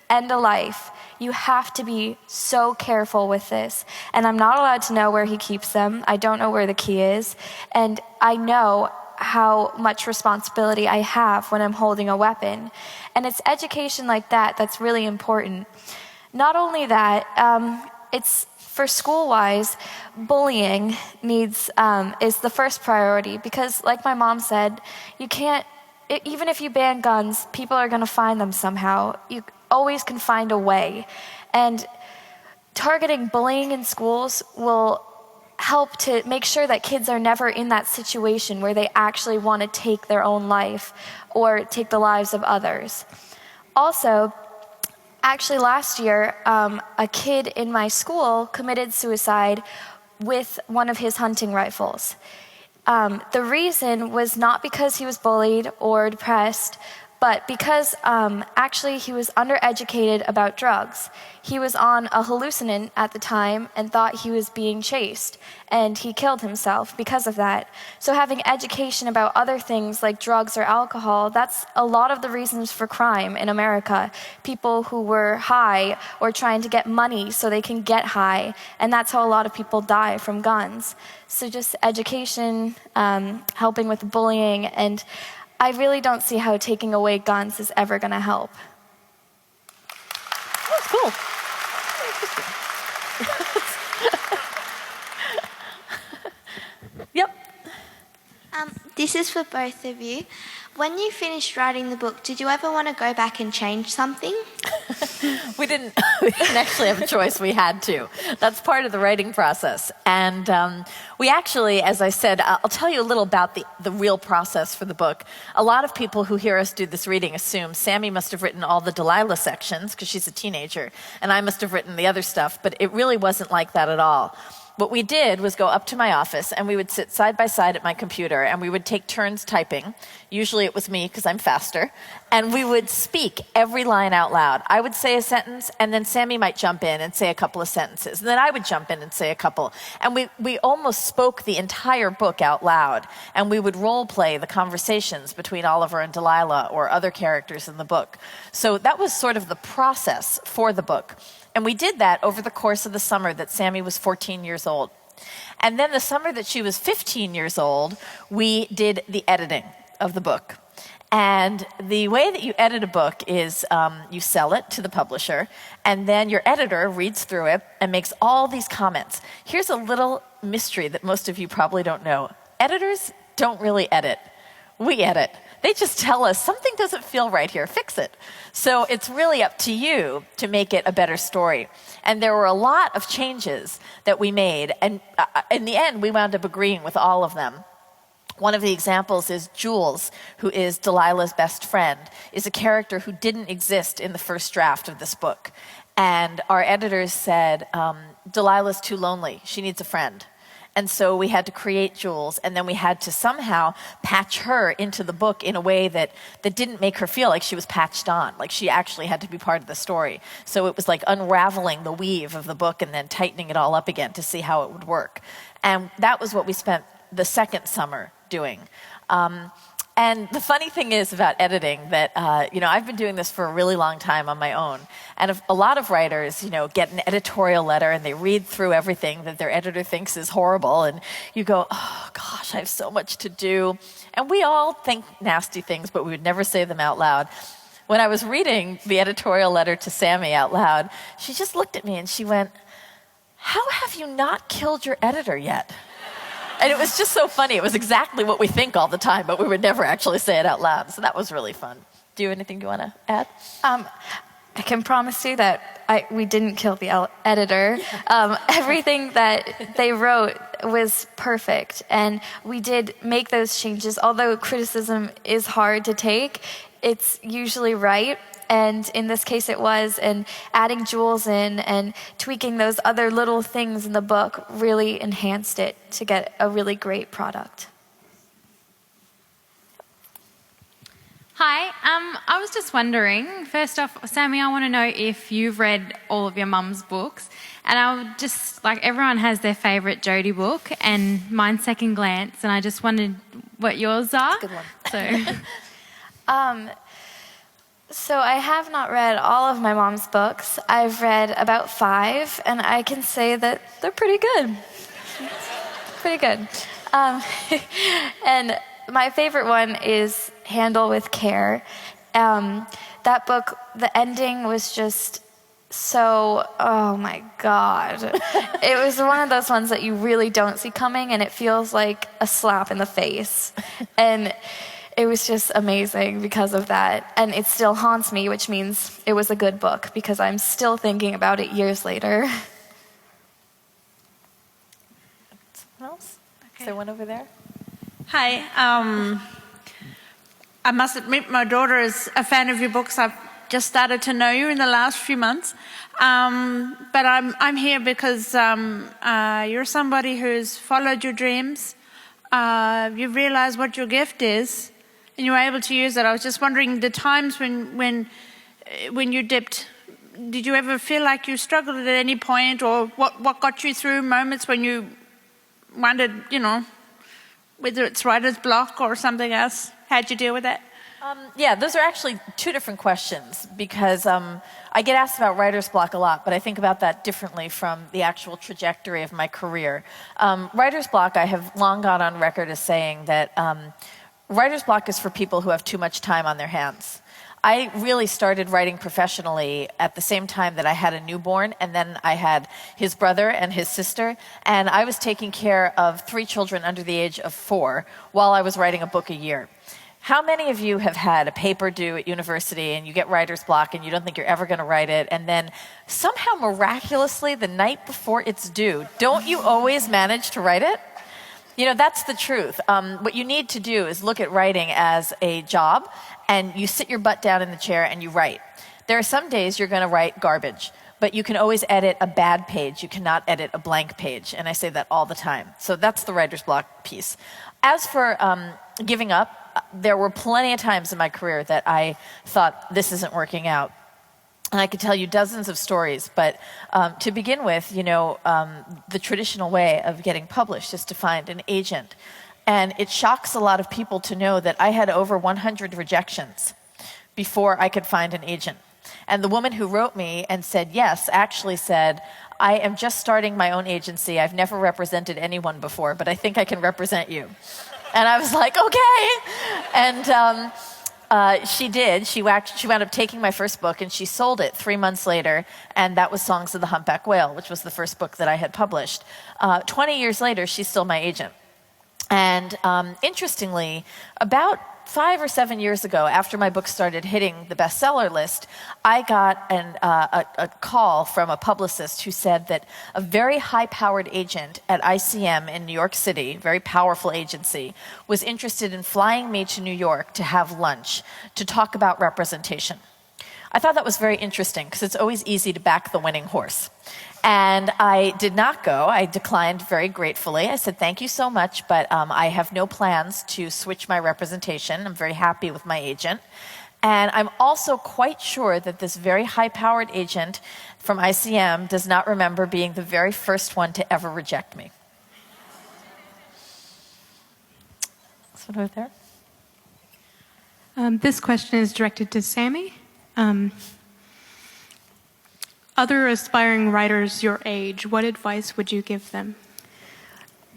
end a life. You have to be so careful with this. And I'm not allowed to know where he keeps them. I don't know where the key is. And I know how much responsibility I have when I'm holding a weapon. And it's education like that that's really important. Not only that, it's for school-wise, bullying is the first priority, because like my mom said, you can't, even if you ban guns, people are gonna find them somehow. You always can find a way. And targeting bullying in schools will help to make sure that kids are never in that situation where they actually want to take their own life or take the lives of others. Also, actually last year, a kid in my school committed suicide with one of his hunting rifles. The reason was not because he was bullied or depressed, but because actually he was undereducated about drugs. He was on a hallucinant at the time and thought he was being chased, and he killed himself because of that. So having education about other things like drugs or alcohol, that's a lot of the reasons for crime in America. People who were high or trying to get money so they can get high, and that's how a lot of people die from guns. So just education, helping with bullying, and I really don't see how taking away guns is ever going to help. That's cool. Yep. This is for both of you. When you finished writing the book, did you ever want to go back and change something? We didn't actually have a choice. We had to. That's part of the writing process. And we actually, as I said, I'll tell you a little about the real process for the book. A lot of people who hear us do this reading assume Sammy must have written all the Delilah sections because she's a teenager, and I must have written the other stuff, but it really wasn't like that at all. What we did was go up to my office, and we would sit side by side at my computer, and we would take turns typing. Usually it was me, because I'm faster. And we would speak every line out loud. I would say a sentence, and then Sammy might jump in and say a couple of sentences. And then I would jump in and say a couple. And we almost spoke the entire book out loud. And we would role play the conversations between Oliver and Delilah or other characters in the book. So that was sort of the process for the book. And we did that over the course of the summer that Sammy was 14 years old. And then the summer that she was 15 years old, we did the editing of the book. And the way that you edit a book is you sell it to the publisher, and then your editor reads through it and makes all these comments. Here's a little mystery that most of you probably don't know. Editors don't really edit. We edit. They just tell us, something doesn't feel right here, fix it. So it's really up to you to make it a better story. And there were a lot of changes that we made, and in the end, we wound up agreeing with all of them. One of the examples is Jules, who is Delilah's best friend, is a character who didn't exist in the first draft of this book. And our editors said, Delilah's too lonely, she needs a friend. And so we had to create Jules, and then we had to somehow patch her into the book in a way that didn't make her feel like she was patched on, like she actually had to be part of the story. So it was like unraveling the weave of the book and then tightening it all up again to see how it would work. And that was what we spent the second summer doing. And the funny thing is about editing that, I've been doing this for a really long time on my own. And a lot of writers, get an editorial letter and they read through everything that their editor thinks is horrible. And you go, oh gosh, I have so much to do. And we all think nasty things, but we would never say them out loud. When I was reading the editorial letter to Sammy out loud, she just looked at me and she went, how have you not killed your editor yet? And it was just so funny. It was exactly what we think all the time, but we would never actually say it out loud. So that was really fun. Do you have anything you want to add? I can promise you that we didn't kill the editor. Everything that they wrote was perfect. And we did make those changes. Although criticism is hard to take, it's usually right. And in this case it was, and adding Jules in and tweaking those other little things in the book really enhanced it to get a really great product. Hi, I was just wondering, first off, Sammy, I want to know if you've read all of your mum's books, and I would just, everyone has their favourite Jodi book, and mine's Second Glance, and I just wondered what yours are. That's a good one. So So I have not read all of my mom's books. I've read about 5, and I can say that they're pretty good. Pretty good. And my favorite one is Handle with Care. That book, the ending was just so, oh my God. It was one of those ones that you really don't see coming, and it feels like a slap in the face. And it was just amazing because of that. And it still haunts me, which means it was a good book, because I'm still thinking about it years later. Someone else? Okay. Is there one over there? Hi. I must admit my daughter is a fan of your books. I've just started to know you in the last few months. But I'm here because you're somebody who's followed your dreams. You've realized what your gift is, and you were able to use it. I was just wondering, the times when you dipped, did you ever feel like you struggled at any point, or what got you through moments when you wondered, whether it's writer's block or something else? How'd you deal with that? Yeah, those are actually 2 different questions, because I get asked about writer's block a lot, but I think about that differently from the actual trajectory of my career. Writer's block, I have long gone on record as saying that writer's block is for people who have too much time on their hands. I really started writing professionally at the same time that I had a newborn, and then I had his brother and his sister, and I was taking care of 3 children under the age of 4 while I was writing a book a year. How many of you have had a paper due at university and you get writer's block and you don't think you're ever going to write it, and then somehow miraculously the night before it's due, don't you always manage to write it? That's the truth. What you need to do is look at writing as a job, and you sit your butt down in the chair and you write. There are some days you're going to write garbage, but you can always edit a bad page. You cannot edit a blank page, and I say that all the time. So that's the writer's block piece. As for giving up, there were plenty of times in my career that I thought, this isn't working out. And I could tell you dozens of stories, but to begin with, the traditional way of getting published is to find an agent. And it shocks a lot of people to know that I had over 100 rejections before I could find an agent. And the woman who wrote me and said yes actually said, I am just starting my own agency. I've never represented anyone before, but I think I can represent you. And I was like, okay. And she did. She wound up taking my first book, and she sold it 3 months later, and that was Songs of the Humpback Whale, which was the first book that I had published. 20 years later, she's still my agent. And interestingly, about 5 or 7 years ago, after my book started hitting the bestseller list, I got a call from a publicist who said that a very high-powered agent at ICM in New York City, very powerful agency, was interested in flying me to New York to have lunch to talk about representation. I thought that was very interesting, because it's always easy to back the winning horse. And I did not go. I declined very gratefully. I said, thank you so much, but I have no plans to switch my representation. I'm very happy with my agent. And I'm also quite sure that this very high-powered agent from ICM does not remember being the very first one to ever reject me. This one over there. This question is directed to Sammy. Other aspiring writers your age, what advice would you give them?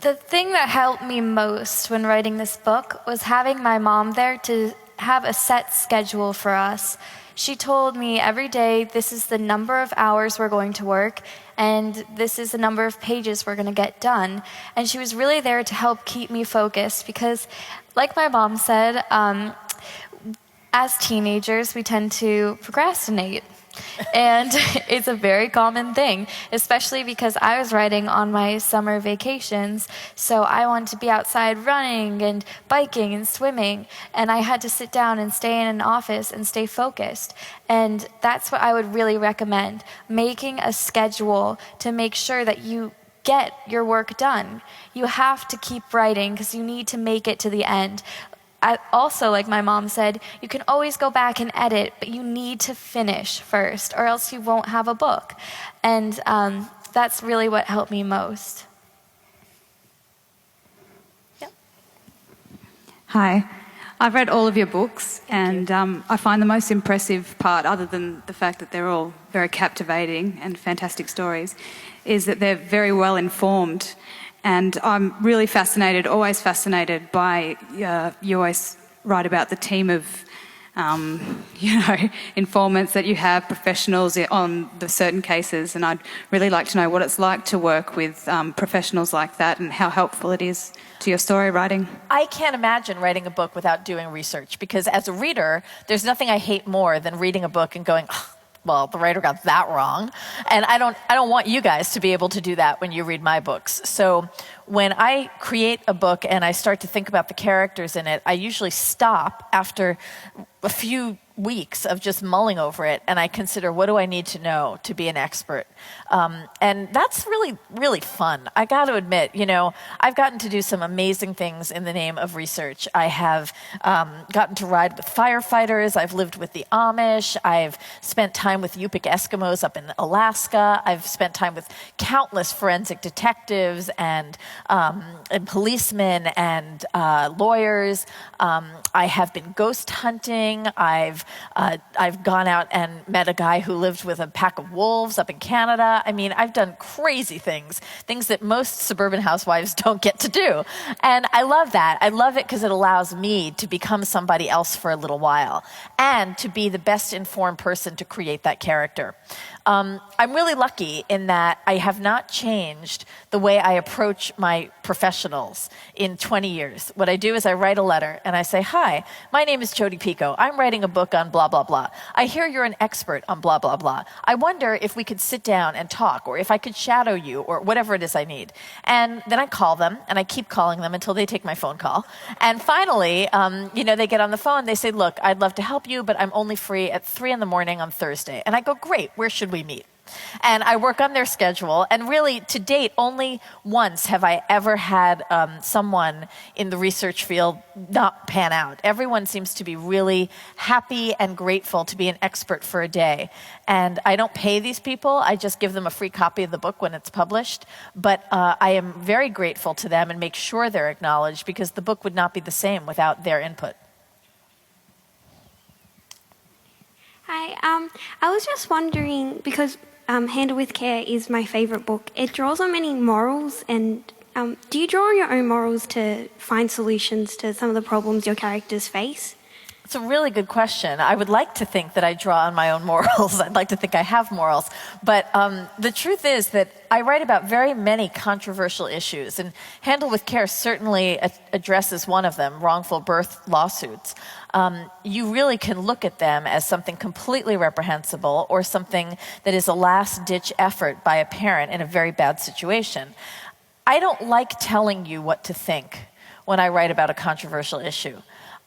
The thing that helped me most when writing this book was having my mom there to have a set schedule for us. She told me every day, this is the number of hours we're going to work, and this is the number of pages we're going to get done. And she was really there to help keep me focused, because like my mom said, as teenagers, we tend to procrastinate. And it's a very common thing, especially because I was writing on my summer vacations. So I wanted to be outside running and biking and swimming. And I had to sit down and stay in an office and stay focused. And that's what I would really recommend, making a schedule to make sure that you get your work done. You have to keep writing because you need to make it to the end. Also, like my mom said, you can always go back and edit, but you need to finish first, or else you won't have a book. And that's really what helped me most. Hi. I've read all of your books, and I find the most impressive part, other than the fact that they're all very captivating and fantastic stories, is that they're very well informed. And I'm really fascinated, always fascinated by, you always write about the team of, informants that you have, professionals on the certain cases, and I'd really like to know what it's like to work with professionals like that and how helpful it is to your story writing. I can't imagine writing a book without doing research, because as a reader, there's nothing I hate more than reading a book and going, oh, well, the writer got that wrong. And I don't want you guys to be able to do that when you read my books. So when I create a book and I start to think about the characters in it, I usually stop after a few weeks of just mulling over it, and I consider, what do I need to know to be an expert? And that's really, really fun. I got to admit, I've gotten to do some amazing things in the name of research. I have gotten to ride with firefighters. I've lived with the Amish. I've spent time with Yupik Eskimos up in Alaska. I've spent time with countless forensic detectives and policemen and lawyers. I have been ghost hunting. I've gone out and met a guy who lived with a pack of wolves up in Canada. I mean, I've done crazy things that most suburban housewives don't get to do. And I love that. I love it because it allows me to become somebody else for a little while and to be the best informed person to create that character. I'm really lucky in that I have not changed the way I approach my professionals in 20 years. What I do is I write a letter and I say, hi, my name is Jodi Picoult. I'm writing a book on blah, blah, blah. I hear you're an expert on blah, blah, blah. I wonder if we could sit down and talk, or if I could shadow you, or whatever it is I need. And then I call them, and I keep calling them until they take my phone call. And finally, they get on the phone, they say, look, I'd love to help you, but I'm only free at 3 in the morning on Thursday. And I go, great, where should we meet? And I work on their schedule, and really, to date, only once have I ever had someone in the research field not pan out. Everyone seems to be really happy and grateful to be an expert for a day. And I don't pay these people, I just give them a free copy of the book when it's published. But I am very grateful to them and make sure they're acknowledged, because the book would not be the same without their input. Hi, I was just wondering, because Handle with Care is my favourite book. It draws on many morals, and do you draw on your own morals to find solutions to some of the problems your characters face? It's a really good question. I would like to think that I draw on my own morals. I'd like to think I have morals. But the truth is that I write about very many controversial issues, and Handle with Care certainly addresses one of them, wrongful birth lawsuits. You really can look at them as something completely reprehensible, or something that is a last-ditch effort by a parent in a very bad situation. I don't like telling you what to think when I write about a controversial issue.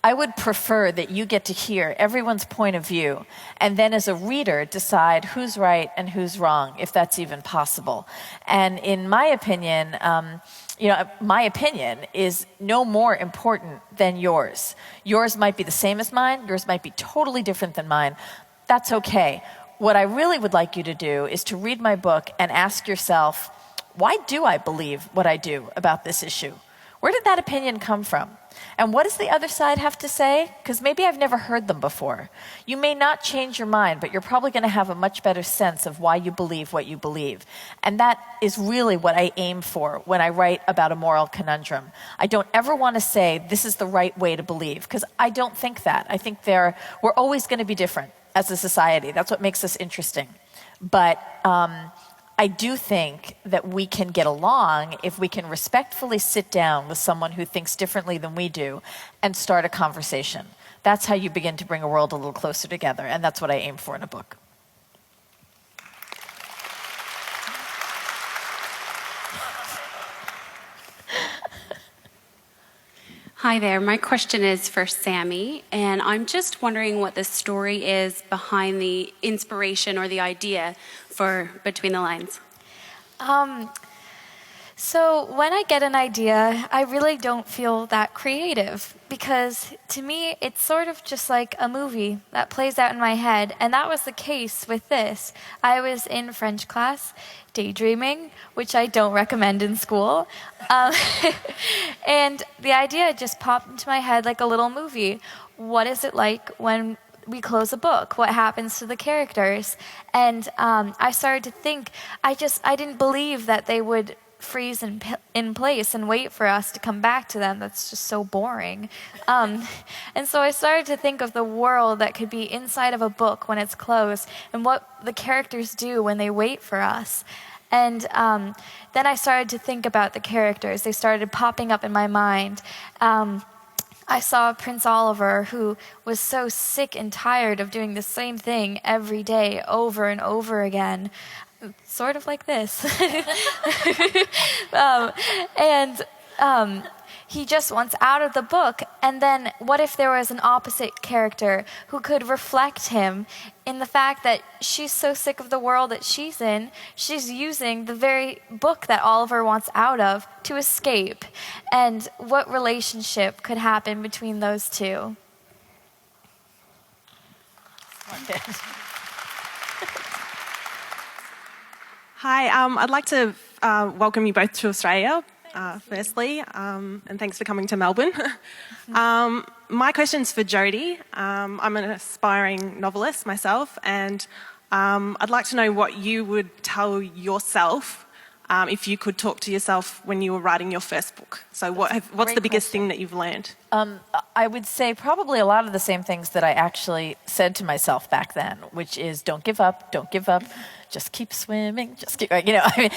I would prefer that you get to hear everyone's point of view, and then as a reader decide who's right and who's wrong, if that's even possible. And in my opinion, my opinion is no more important than yours. Yours might be the same as mine, yours might be totally different than mine. That's okay. What I really would like you to do is to read my book and ask yourself, why do I believe what I do about this issue? Where did that opinion come from? And what does the other side have to say? Because maybe I've never heard them before. You may not change your mind, but you're probably going to have a much better sense of why you believe what you believe. And that is really what I aim for when I write about a moral conundrum. I don't ever want to say, this is the right way to believe, because I don't think that. I think we're always going to be different as a society. That's what makes us interesting. But I do think that we can get along if we can respectfully sit down with someone who thinks differently than we do and start a conversation. That's how you begin to bring a world a little closer together, and that's what I aim for in a book. Hi there, my question is for Sammy, and I'm just wondering what the story is behind the inspiration or the idea for Between the Lines. So when I get an idea, I really don't feel that creative because to me, it's sort of just like a movie that plays out in my head. And that was the case with this. I was in French class daydreaming, which I don't recommend in school. And the idea just popped into my head like a little movie. What is it like when we close a book? What happens to the characters? And I started to think, I didn't believe that they would freeze in place and wait for us to come back to them. That's just so boring. And so I started to think of the world that could be inside of a book when it's closed and what the characters do when they wait for us. And then I started to think about the characters. They started popping up in my mind. I saw Prince Oliver, who was so sick and tired of doing the same thing every day over and over again. Sort of like this. He just wants out of the book. And then what if there was an opposite character who could reflect him in the fact that she's so sick of the world that she's in, she's using the very book that Oliver wants out of to escape. And what relationship could happen between those two? Hi, I'd like to welcome you both to Australia, firstly, and thanks for coming to Melbourne. My question's for Jodi. I'm an aspiring novelist myself, and I'd like to know what you would tell yourself if you could talk to yourself when you were writing your first book. So what's the biggest thing that you've learned? I would say probably a lot of the same things that I actually said to myself back then, which is don't give up, just keep swimming, just keep, I mean,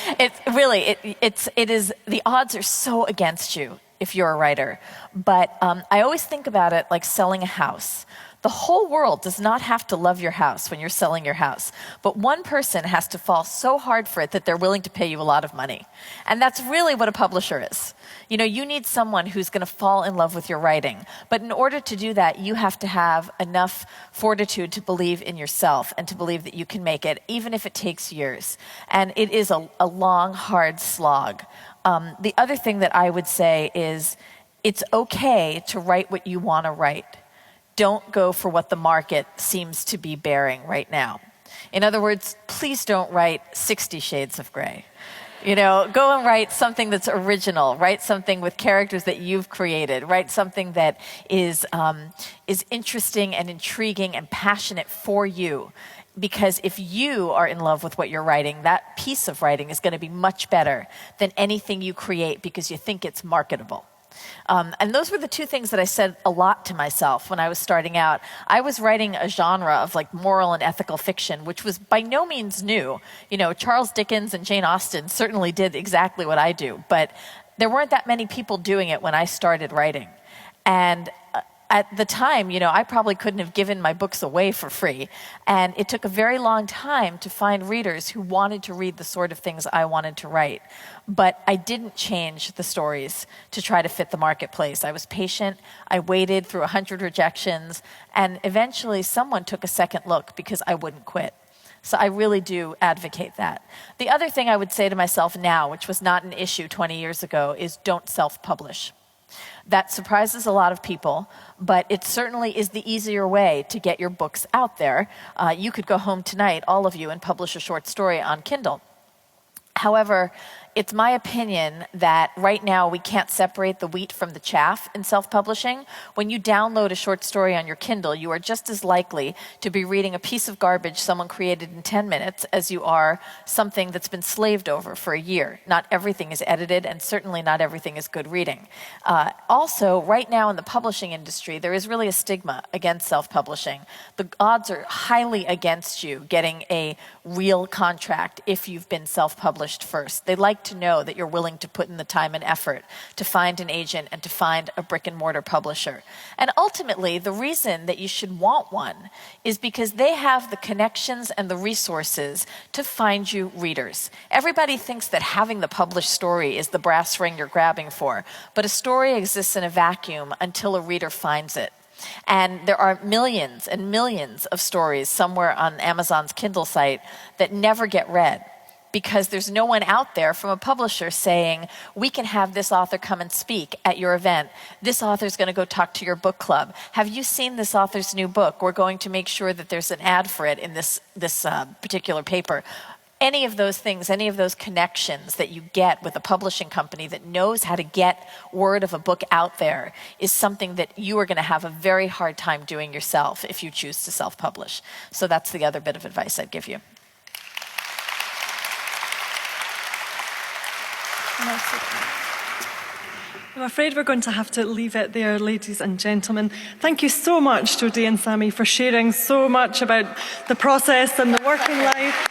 it is, the odds are so against you if you're a writer. But I always think about it like selling a house. The whole world does not have to love your house when you're selling your house, but one person has to fall so hard for it that they're willing to pay you a lot of money. And that's really what a publisher is. You need someone who's going to fall in love with your writing. But in order to do that, you have to have enough fortitude to believe in yourself and to believe that you can make it, even if it takes years. And it is a long, hard slog. The other thing that I would say is it's okay to write what you want to write. Don't go for what the market seems to be bearing right now. In other words, please don't write 60 Shades of Grey. Go and write something that's original. Write something with characters that you've created. Write something that is interesting and intriguing and passionate for you. Because if you are in love with what you're writing, that piece of writing is going to be much better than anything you create because you think it's marketable. And those were the two things that I said a lot to myself when I was starting out. I was writing a genre of like moral and ethical fiction, which was by no means new. Charles Dickens and Jane Austen certainly did exactly what I do, but there weren't that many people doing it when I started writing. And at the time, I probably couldn't have given my books away for free. And it took a very long time to find readers who wanted to read the sort of things I wanted to write. But I didn't change the stories to try to fit the marketplace. I was patient. I waited through 100 rejections. And eventually someone took a second look because I wouldn't quit. So I really do advocate that. The other thing I would say to myself now, which was not an issue 20 years ago, is don't self-publish. That surprises a lot of people, but it certainly is the easier way to get your books out there. You could go home tonight, all of you, and publish a short story on Kindle. However, it's my opinion that right now we can't separate the wheat from the chaff in self-publishing. When you download a short story on your Kindle, you are just as likely to be reading a piece of garbage someone created in 10 minutes as you are something that's been slaved over for a year. Not everything is edited, and certainly not everything is good reading. Also, right now in the publishing industry, there is really a stigma against self-publishing. The odds are highly against you getting a real contract if you've been self-published first. They like to know that you're willing to put in the time and effort to find an agent and to find a brick and mortar publisher. And ultimately, the reason that you should want one is because they have the connections and the resources to find you readers. Everybody thinks that having the published story is the brass ring you're grabbing for, but a story exists in a vacuum until a reader finds it. And there are millions and millions of stories somewhere on Amazon's Kindle site that never get read. because there's no one out there from a publisher saying, we can have this author come and speak at your event. This author's going to go talk to your book club. Have you seen this author's new book? We're going to make sure that there's an ad for it in this particular paper. Any of those things, any of those connections that you get with a publishing company that knows how to get word of a book out there is something that you are going to have a very hard time doing yourself if you choose to self-publish. So that's the other bit of advice I'd give you. I'm afraid we're going to have to leave it there, ladies and gentlemen. Thank you so much, Jodi and Sammy, for sharing so much about the process and the working life.